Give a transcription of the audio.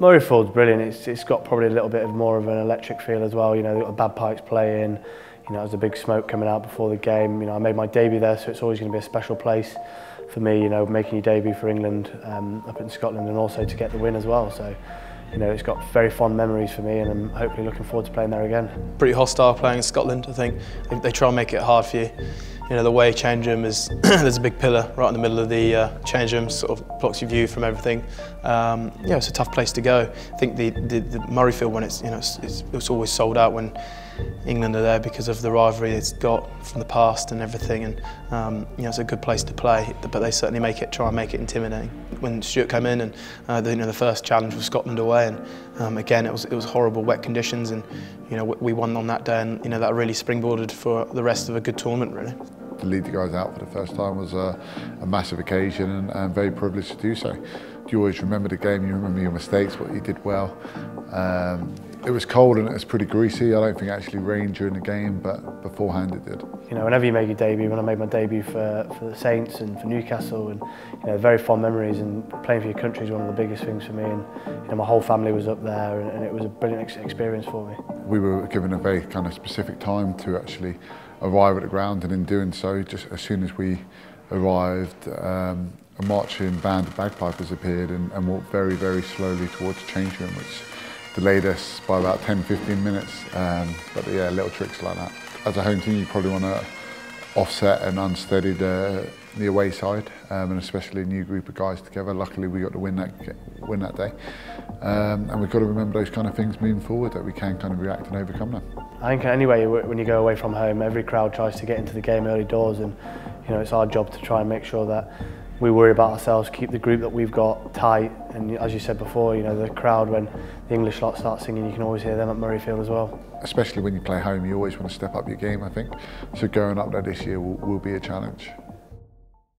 Murrayfield's brilliant. It's got probably a little bit more of an electric feel as well. You know, they've got the bagpipes playing. You know, there's a big smoke coming out before the game. You know, I made my debut there, so it's always going to be a special place for me. You know, making your debut for England up in Scotland, and also to get the win as well. So, you know, it's got very fond memories for me, and I'm hopefully looking forward to playing there again. Pretty hostile playing in Scotland, I think. They try and make it hard for you. You know, the away change room is, there's a big pillar right in the middle of the change room, sort of blocks your view from everything. Yeah, it's a tough place to go. I think the Murrayfield one, it's always sold out when England are there because of the rivalry it's got from the past and everything, and you know, it's a good place to play, but they certainly try and make it intimidating. When Stuart came in, and the first challenge was Scotland away, and again it was horrible wet conditions, and you know, we won on that day, and you know, that really springboarded for the rest of a good tournament, really. To lead the guys out for the first time was a massive occasion, and very privileged to do so. You always remember the game, you remember your mistakes, what you did well. It was cold and it was pretty greasy. I don't think it actually rained during the game, but beforehand it did. You know, whenever you make your debut, when I made my debut for the Saints and for Newcastle, and you know, very fond memories, and playing for your country is one of the biggest things for me, and you know, my whole family was up there, and it was a brilliant experience for me. We were given a very kind of specific time to actually arrive at the ground, and in doing so, just as soon as we arrived, a marching band of bagpipers appeared and walked very, very slowly towards the change room, which delayed us by about 10-15 minutes, but yeah, little tricks like that. As a home team, you probably want to offset and unsteady the away side, and especially a new group of guys together. Luckily, we got to win that day, and we've got to remember those kind of things moving forward, that we can kind of react and overcome them. I think anyway, when you go away from home, every crowd tries to get into the game early doors, and you know, it's our job to try and make sure that we worry about ourselves, keep the group that we've got tight, and as you said before, you know, the crowd, when the English lot start singing, you can always hear them at Murrayfield as well. Especially when you play home, you always want to step up your game, I think. So going up there this year will be a challenge.